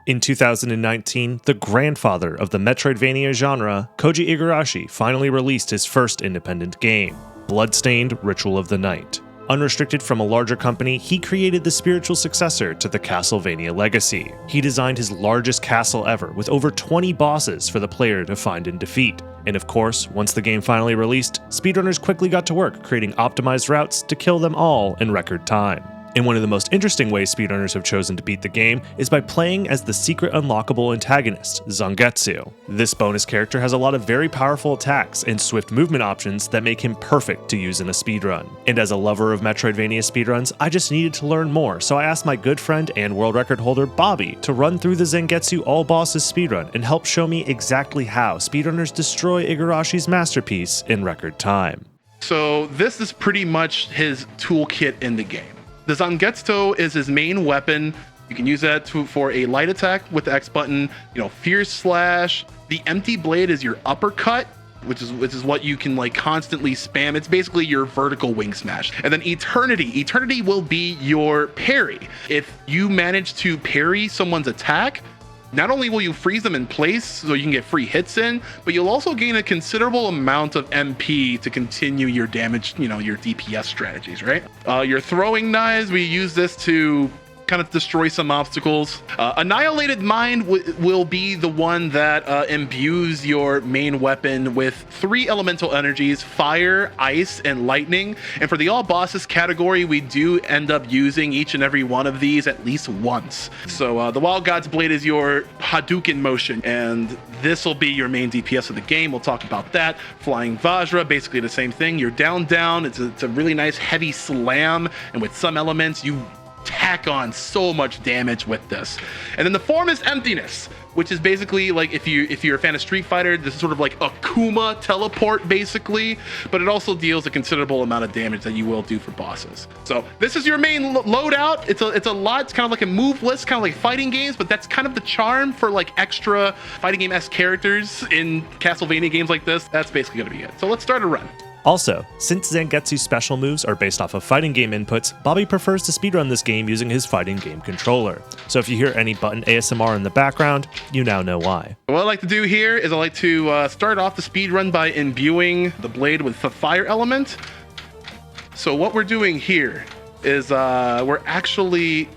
In 2019, the grandfather of the Metroidvania genre, Koji Igarashi finally released his first independent game, Bloodstained: Ritual of the Night. Unrestricted from a larger company, he created the spiritual successor to the Castlevania legacy. He designed his largest castle ever, with over 20 bosses for the player to find and defeat. And of course, once the game finally released, speedrunners quickly got to work creating optimized routes to kill them all in record time. And one of the most interesting ways speedrunners have chosen to beat the game is by playing as the secret unlockable antagonist, Zangetsu. This bonus character has a lot of very powerful attacks and swift movement options that make him perfect to use in a speedrun. And as a lover of Metroidvania speedruns, I just needed to learn more, so I asked my good friend and world record holder Bobby to run through the Zangetsu All Bosses speedrun and help show me exactly how speedrunners destroy Igarashi's masterpiece in record time. So this is pretty much his toolkit in the game. The Zangetsu is his main weapon. You can use that for a light attack with the X button, fierce slash. The empty blade is your uppercut, which is what you can constantly spam. It's basically your vertical wing smash. And then Eternity. Eternity will be your parry. If you manage to parry someone's attack, not only will you freeze them in place so you can get free hits in, but you'll also gain a considerable amount of MP to continue your damage, your DPS strategies, right? Your throwing knives, we use this to kind of destroy some obstacles. Annihilated Mind will be the one that imbues your main weapon with 3 elemental energies: fire, ice, and lightning. And for the all bosses category, we do end up using each and every one of these at least once. So the Wild God's Blade is your Hadouken motion, and this will be your main DPS of the game. We'll talk about that. Flying Vajra, basically the same thing. You're down. It's a really nice heavy slam, and with some elements, you tack on so much damage with this. And then the form is Emptiness, which is basically if you're a fan of Street Fighter, this is sort of like a Kuma teleport basically, but it also deals a considerable amount of damage that you will do for bosses. So this is your main loadout. It's a lot. It's kind of like a move list, kind of like fighting games, but that's kind of the charm for extra fighting game-esque characters in Castlevania games like this. That's basically gonna be it. So let's start a run. Also, since Zangetsu's special moves are based off of fighting game inputs, Bobby prefers to speedrun this game using his fighting game controller. So if you hear any button ASMR in the background, you now know why. What I like to do here is I like to start off the speedrun by imbuing the blade with the fire element. So what we're doing here is we're actually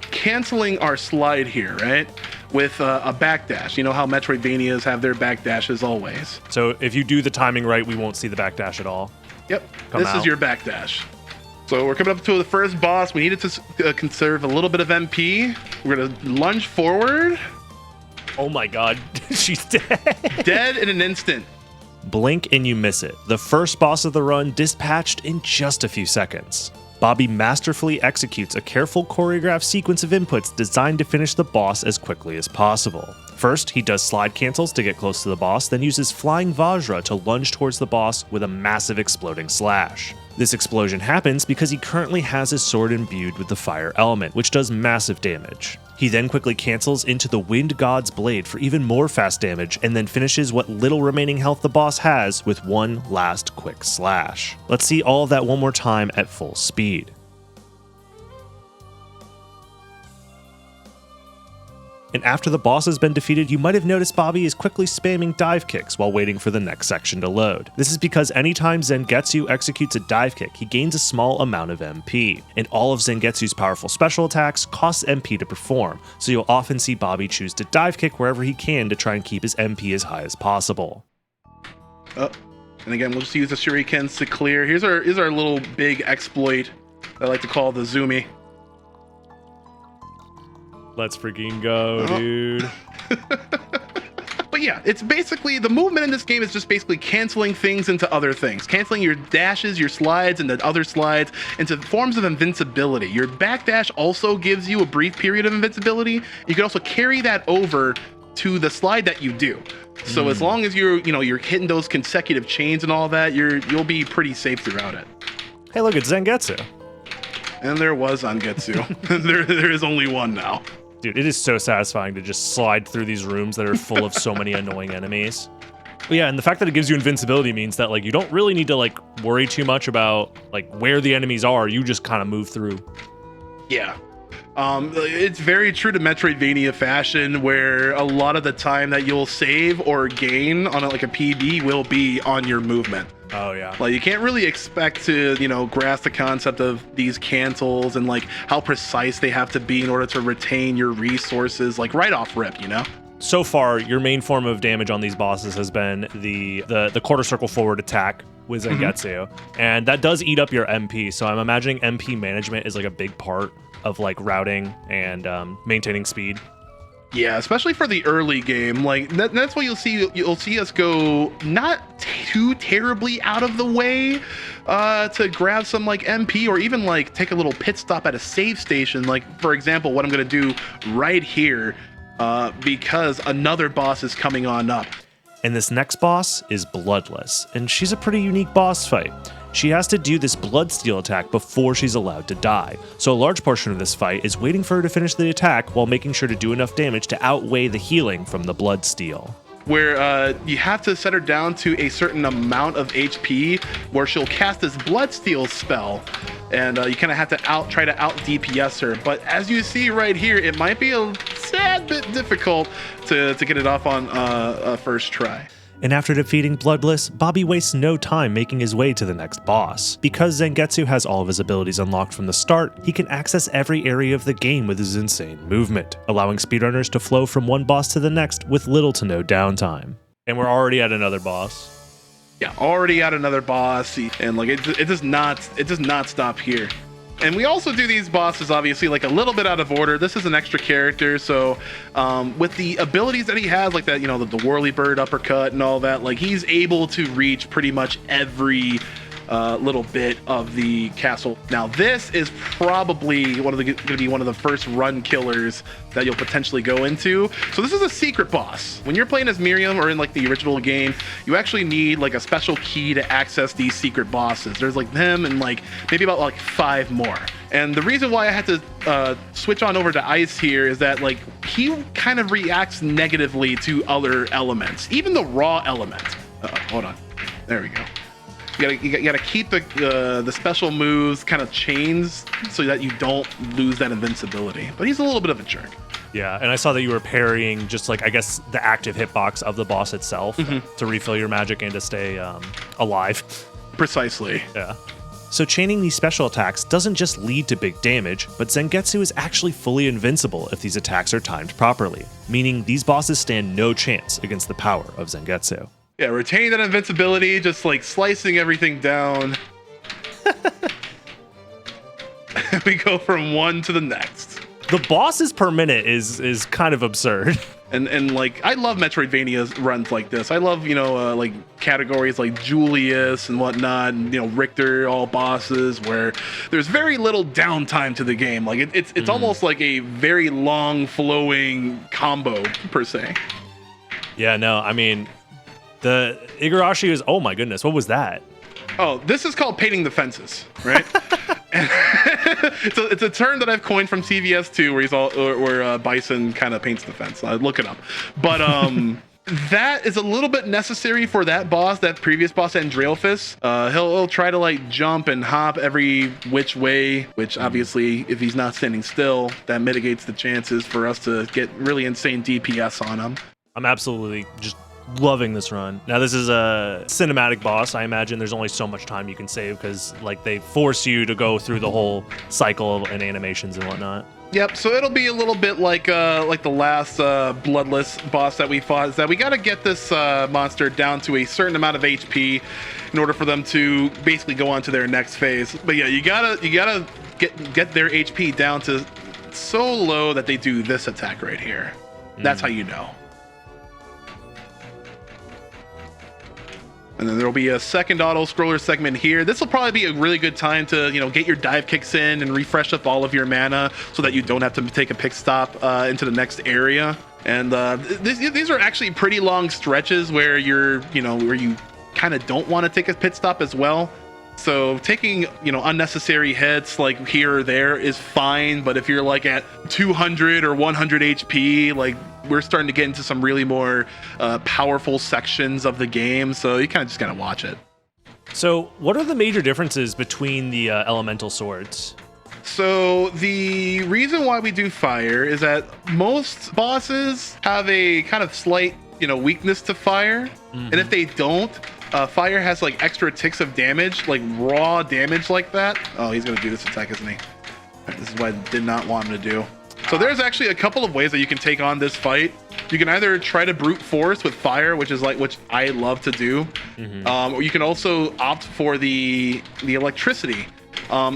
canceling our slide here, right? With a backdash. You know how Metroidvanias have their backdashes always. So if you do the timing right, we won't see the backdash at all. Yep, this is your backdash. So we're coming up to the first boss. We needed to conserve a little bit of MP. We're gonna lunge forward. Oh my god, she's dead. Dead in an instant. Blink and you miss it. The first boss of the run dispatched in just a few seconds. Bobby masterfully executes a careful choreographed sequence of inputs designed to finish the boss as quickly as possible. First, he does slide cancels to get close to the boss, then uses Flying Vajra to lunge towards the boss with a massive exploding slash. This explosion happens because he currently has his sword imbued with the fire element, which does massive damage. He then quickly cancels into the Wind God's Blade for even more fast damage, and then finishes what little remaining health the boss has with one last quick slash. Let's see all of that one more time at full speed. And after the boss has been defeated, you might have noticed Bobby is quickly spamming dive kicks while waiting for the next section to load. This is because anytime Zangetsu executes a dive kick, he gains a small amount of MP, and all of Zangetsu's powerful special attacks cost MP to perform, so you'll often see Bobby choose to dive kick wherever he can to try and keep his MP as high as possible. Oh, and again, we'll just use the shurikens to clear. Here's our little big exploit that I like to call the Zoomy. Let's freaking go, dude. But yeah, it's basically, the movement in this game is just basically canceling things into other things. Canceling your dashes, your slides, and the other slides into forms of invincibility. Your backdash also gives you a brief period of invincibility. You can also carry that over to the slide that you do. So as long as you're hitting those consecutive chains and all that, you'll be pretty safe throughout it. Hey, look, it's Zangetsu. And there was Zangetsu. there is only one now. Dude, it is so satisfying to just slide through these rooms that are full of so many annoying enemies. But yeah, and the fact that it gives you invincibility means that you don't really need to worry too much about where the enemies are. You just kind of move through. Yeah. It's very true to Metroidvania fashion, where a lot of the time that you'll save or gain on like a PB will be on your movement. Oh yeah. Like you can't really expect to, grasp the concept of these cancels and like how precise they have to be in order to retain your resources, like right off rip, So far, your main form of damage on these bosses has been the quarter circle forward attack with Zangetsu, and that does eat up your MP. So I'm imagining MP management is like a big part of like routing and maintaining speed. Yeah, especially for the early game, like that's what you'll see us go not too terribly out of the way to grab some like MP or even like take a little pit stop at a save station. Like for example, what I'm gonna do right here, because another boss is coming on up. And this next boss is Bloodless, and she's a pretty unique boss fight. She has to do this bloodsteel attack before she's allowed to die. So a large portion of this fight is waiting for her to finish the attack while making sure to do enough damage to outweigh the healing from the bloodsteel. Where you have to set her down to a certain amount of HP, where she'll cast this bloodsteel spell, and you kind of have to try to out DPS her. But as you see right here, it might be a sad bit difficult to get it off on a first try. And after defeating Bloodless, Bobby wastes no time making his way to the next boss. Because Zangetsu has all of his abilities unlocked from the start, he can access every area of the game with his insane movement, allowing speedrunners to flow from one boss to the next with little to no downtime. And we're already at another boss. Yeah, already at another boss, and like it does not stop here. And we also do these bosses, obviously, like a little bit out of order. This is an extra character, so with the abilities that he has, like that, the whirly bird uppercut and all that, like he's able to reach pretty much every little bit of the castle. Now, this is probably going to be one of the first run killers that you'll potentially go into. So this is a secret boss. When you're playing as Miriam or in like the original game, you actually need like a special key to access these secret bosses. There's like them and like maybe about like 5 more. And the reason why I had to switch on over to Ice here is that like he kind of reacts negatively to other elements, even the raw element. Hold on. There we go. You gotta keep the special moves kind of chains so that you don't lose that invincibility. But he's a little bit of a jerk. Yeah, and I saw that you were parrying just like, I guess, the active hitbox of the boss itself to refill your magic and to stay alive. Precisely. Yeah. So chaining these special attacks doesn't just lead to big damage, but Zangetsu is actually fully invincible if these attacks are timed properly, meaning these bosses stand no chance against the power of Zangetsu. Yeah, retaining that invincibility, just like slicing everything down. We go from one to the next. The bosses per minute is kind of absurd. And like, I love Metroidvania runs like this. I love, like categories like Julius and whatnot, and, Richter, all bosses, where there's very little downtime to the game. Like it's almost like a very long flowing combo per se. Yeah, no, I mean, the Igarashi is, oh my goodness, what was that? Oh, this is called painting the fences, right? it's a term that I've coined from CVS2, where Bison kind of paints the fence. Look it up. But that is a little bit necessary for that boss, that previous boss, Andraelphus. He'll try to like jump and hop every which way, which obviously, if he's not standing still, that mitigates the chances for us to get really insane DPS on him. I'm absolutely just loving this run. Now, this is a cinematic boss. I imagine there's only so much time you can save because like they force you to go through the whole cycle and animations and whatnot. Yep, so it'll be a little bit like the last Bloodless boss that we fought, is that we got to get this monster down to a certain amount of HP in order for them to basically go on to their next phase. But yeah, you gotta get their HP down to so low that they do this attack right here. That's how you know. And then there'll be a second auto-scroller segment here. This will probably be a really good time to, get your dive kicks in and refresh up all of your mana so that you don't have to take a pit stop into the next area. And these are actually pretty long stretches where where you kind of don't want to take a pit stop as well. So taking, unnecessary hits like here or there is fine. But if you're like at 200 or 100 HP, like we're starting to get into some really more powerful sections of the game. So you kind of just got to watch it. So what are the major differences between the elemental swords? So the reason why we do fire is that most bosses have a kind of slight, weakness to fire. And if they don't, fire has like extra ticks of damage, like raw damage like that. Oh, he's gonna do this attack, isn't he? This is what I did not want him to do. So there's actually a couple of ways that you can take on this fight. You can either try to brute force with fire, which I love to do, or you can also opt for the electricity.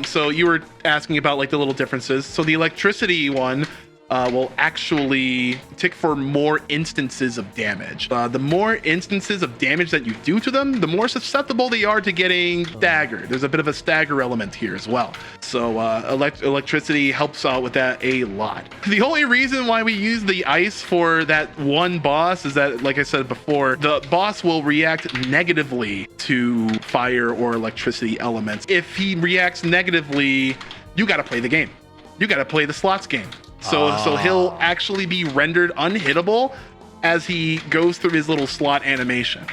So you were asking about like the little differences. So the electricity one will actually tick for more instances of damage. The more instances of damage that you do to them, the more susceptible they are to getting staggered. There's a bit of a stagger element here as well. So electricity helps out with that a lot. The only reason why we use the ice for that one boss is that, like I said before, the boss will react negatively to fire or electricity elements. If he reacts negatively, you got to play the game. You got to play the slots game. So he'll actually be rendered unhittable as he goes through his little slot animation.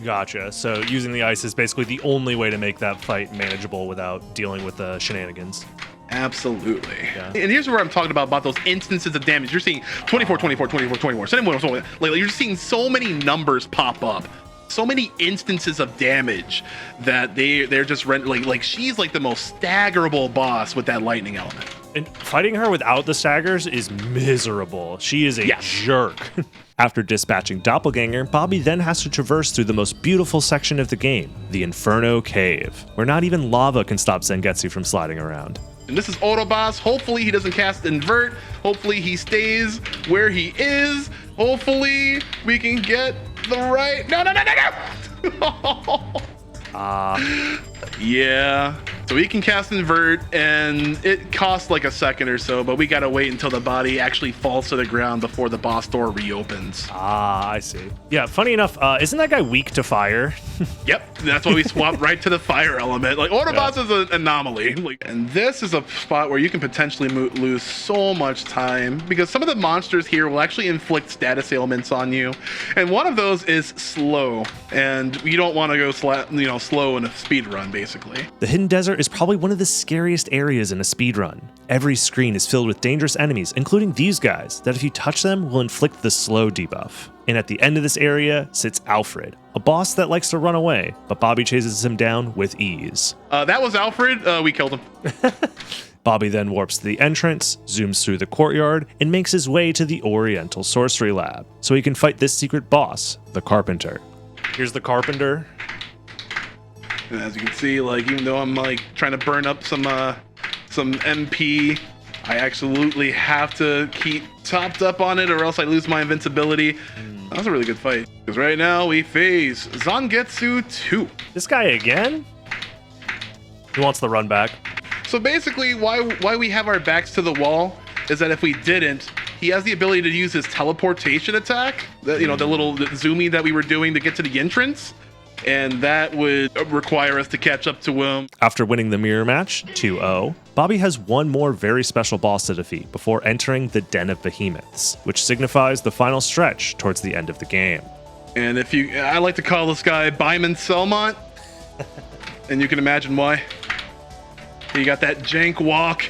Gotcha. So using the ice is basically the only way to make that fight manageable without dealing with the shenanigans. Absolutely. Yeah. And here's where I'm talking about those instances of damage. You're seeing 24, 24, 24, 24. Like you're seeing so many numbers pop up. So many instances of damage that they're just like she's like the most staggerable boss with that lightning element. And fighting her without the staggers is miserable. She is a jerk. After dispatching Doppelganger, Bobby then has to traverse through the most beautiful section of the game, the Inferno Cave, where not even lava can stop Zangetsu from sliding around. And this is Autoboss. Hopefully he doesn't cast Invert. Hopefully he stays where he is. Hopefully we can get the right... No. Yeah. So he can cast Invert, and it costs like a second or so, but we gotta wait until the body actually falls to the ground before the boss door reopens. I see. Yeah, funny enough, isn't that guy weak to fire? Yep, that's why we swapped right to the fire element. Like, Autobots is an anomaly. And this is a spot where you can potentially lose so much time, because some of the monsters here will actually inflict status ailments on you. And one of those is slow, and you don't want to go slow in a speed run, basically. The Hidden Desert is probably one of the scariest areas in a speedrun. Every screen is filled with dangerous enemies, including these guys, that if you touch them will inflict the slow debuff. And at the end of this area sits Alfred, a boss that likes to run away, but Bobby chases him down with ease. That was Alfred. We killed him. Bobby then warps to the entrance, zooms through the courtyard, and makes his way to the Oriental Sorcery Lab, so he can fight this secret boss, the Carpenter. Here's the Carpenter. And as you can see, like, even though I'm like trying to burn up some MP, I absolutely have to keep topped up on it, or else I lose my invincibility. That was a really good fight. Because right now we face Zangetsu 2. This guy again? He wants the run back. So basically, why we have our backs to the wall is that if we didn't, he has the ability to use his teleportation attack. The little zoomy that we were doing to get to the entrance. And that would require us to catch up to him. After winning the mirror match, 2-0, Bobby has one more very special boss to defeat before entering the Den of Behemoths, which signifies the final stretch towards the end of the game. And I like to call this guy Byman Selmont, and you can imagine why. He got that jank walk,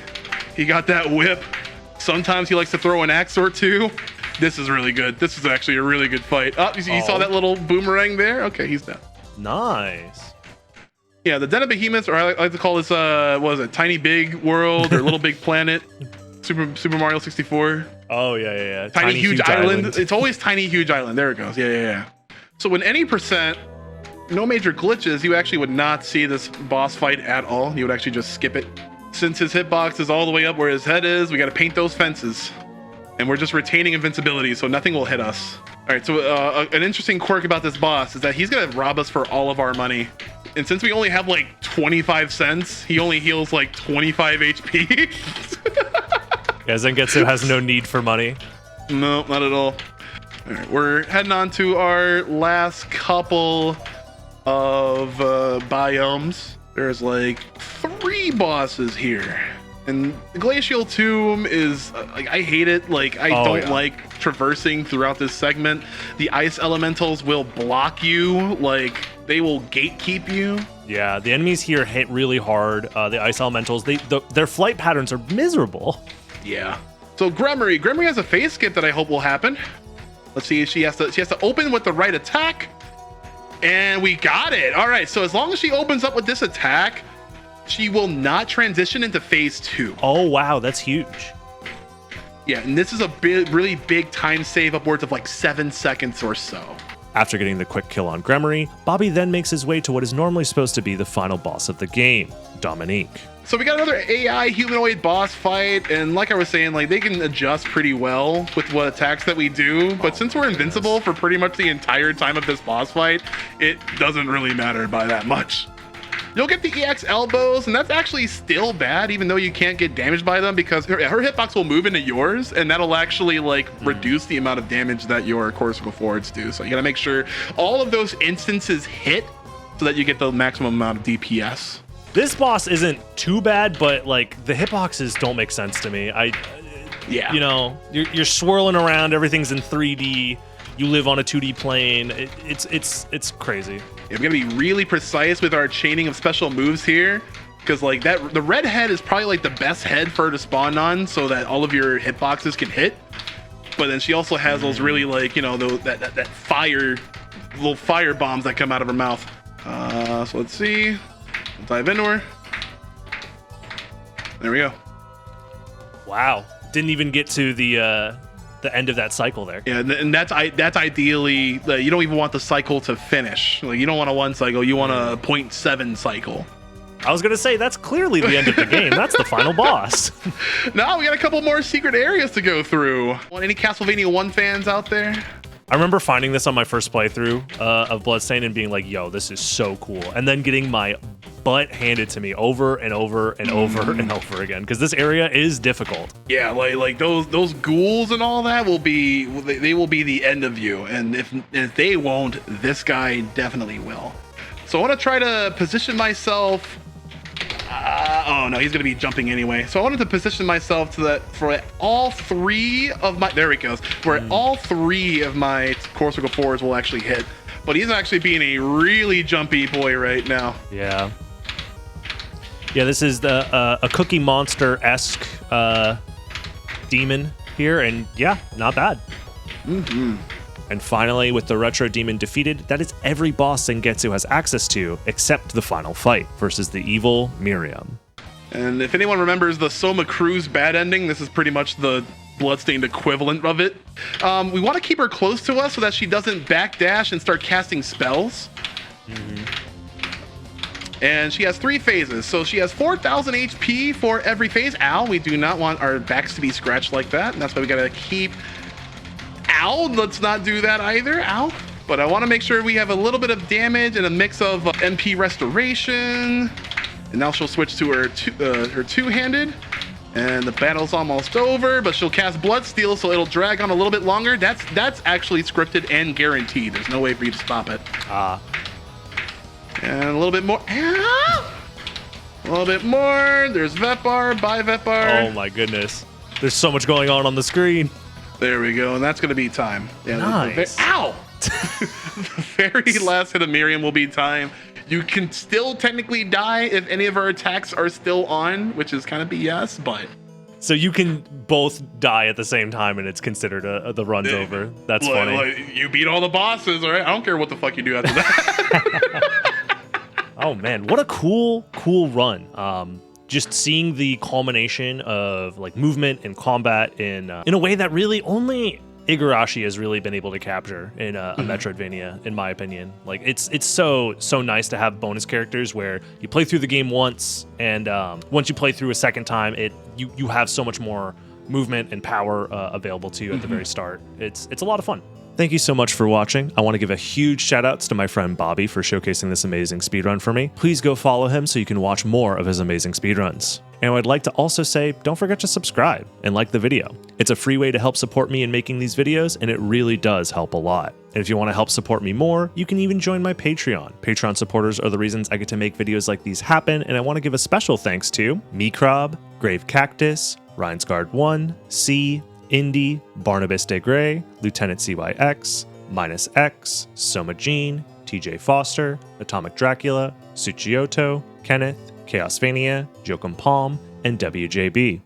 he got that whip. Sometimes he likes to throw an axe or two. This is really good. This is actually a really good fight. Oh, you saw that little boomerang there? Okay, he's down. Nice. Yeah, the Den of Behemoths, or I like to call this, what is it, Tiny Big World or Little Big Planet, Super Mario 64. Oh, yeah. Tiny Huge Island. It's always Tiny Huge Island. There it goes. Yeah. So when any percent, no major glitches, you actually would not see this boss fight at all. You would actually just skip it. Since his hitbox is all the way up where his head is, we got to paint those fences. And we're just retaining invincibility, so nothing will hit us. All right, so an interesting quirk about this boss is that he's gonna rob us for all of our money. And since we only have like 25 cents, he only heals like 25 HP. Yeah, Zangetsu has no need for money. No, not at all. All right, we're heading on to our last couple of biomes. There's like 3 bosses here. And the Glacial Tomb is, like, I hate it. Like, I don't like traversing throughout this segment. The ice elementals will block you. Like, they will gatekeep you. Yeah, the enemies here hit really hard. The ice elementals, their flight patterns are miserable. Yeah. So Gremory has a phase skip that I hope will happen. Let's see. She has to open with the right attack, and we got it. All right. So as long as she opens up with this attack, she will not transition into phase 2. Oh wow, that's huge. Yeah, and this is a really big time save, upwards of like 7 seconds or so. After getting the quick kill on Gremory, Bobby then makes his way to what is normally supposed to be the final boss of the game, Dominique. So we got another AI humanoid boss fight, and like I was saying, like they can adjust pretty well with what attacks that we do, but since we're invincible for pretty much the entire time of this boss fight, it doesn't really matter by that much. You'll get the EX elbows, and that's actually still bad, even though you can't get damaged by them, because her hitbox will move into yours, and that'll actually like reduce the amount of damage that your core circle forwards do. So you gotta make sure all of those instances hit so that you get the maximum amount of DPS. This boss isn't too bad, but like the hitboxes don't make sense to me. Yeah. You know, you're swirling around, everything's in 3D. You live on a 2D plane. It's crazy. Yeah, we gotta be really precise with our chaining of special moves here, because like the red head is probably like the best head for her to spawn on, so that all of your hitboxes can hit. But then she also has those really like, you know, that fire, little fire bombs that come out of her mouth. So let's see. We'll dive into her. There we go. Wow, didn't even get to the end of that cycle there. Yeah, and that's ideally, you don't even want the cycle to finish. Like you don't want a 1 cycle, you want a 0.7 cycle. I was gonna say that's clearly the end of the game. That's the final boss. No, we got a couple more secret areas to go through. Any Castlevania 1 fans out there? I remember finding this on my first playthrough of Bloodstained and being like, yo, this is so cool. And then getting my butt handed to me over and over and over and over again, because this area is difficult. Yeah, like those ghouls and all that will be the end of you. And if they won't, this guy definitely will. So I want to try to position myself. Oh no, he's gonna be jumping anyway. So I wanted to position myself for all 3 of my, there he goes, where all 3 of my core circle 4s will actually hit. But he's actually being a really jumpy boy right now. Yeah. Yeah, this is a Cookie Monster-esque demon here, and yeah, not bad. And finally, with the Retro Demon defeated, that is every boss Zangetsu has access to, except the final fight versus the evil Miriam. And if anyone remembers the Soma Cruz bad ending, this is pretty much the Bloodstained equivalent of it. We want to keep her close to us so that she doesn't backdash and start casting spells. And she has 3 phases, so she has 4,000 HP for every phase. Ow, we do not want our backs to be scratched like that, and that's why we gotta keep... Ow, let's not do that either. Ow. But I want to make sure we have a little bit of damage and a mix of MP restoration. And now she'll switch to her two-handed. And the battle's almost over, but she'll cast Bloodsteel, so it'll drag on a little bit longer. That's actually scripted and guaranteed. There's no way for you to stop it. And a little bit more. A little bit more. There's Vetbar, bye Vetbar. Oh my goodness. There's so much going on the screen. There we go, and that's going to be time. Yeah, nice. Ow! The very last hit of Miriam will be time. You can still technically die if any of our attacks are still on, which is kind of BS, but... So you can both die at the same time, and it's considered the run's over. That's funny. You beat all the bosses, all right? I don't care what the fuck you do after that. Oh, man. What a cool run. Just seeing the culmination of like movement and combat in a way that really only Igarashi has really been able to capture in a Metroidvania, in my opinion. Like it's so nice to have bonus characters where you play through the game once, and once you play through a second time, you have so much more movement and power available to you at the very start. It's a lot of fun. Thank you so much for watching. I want to give a huge shout outs to my friend Bobby for showcasing this amazing speedrun for me. Please go follow him so you can watch more of his amazing speedruns. And I'd like to also say, don't forget to subscribe and like the video. It's a free way to help support me in making these videos, and it really does help a lot. And if you want to help support me more, you can even join my Patreon. Patreon supporters are the reasons I get to make videos like these happen, and I want to give a special thanks to Microb, Grave Cactus, Rhinesguard1, C, Indy, Barnabas de Grey, Lieutenant CYX, Minus X, Soma Jean, TJ Foster, Atomic Dracula, Tsuchioto, Kenneth, Chaosvania, Jokum Palm, and WJB.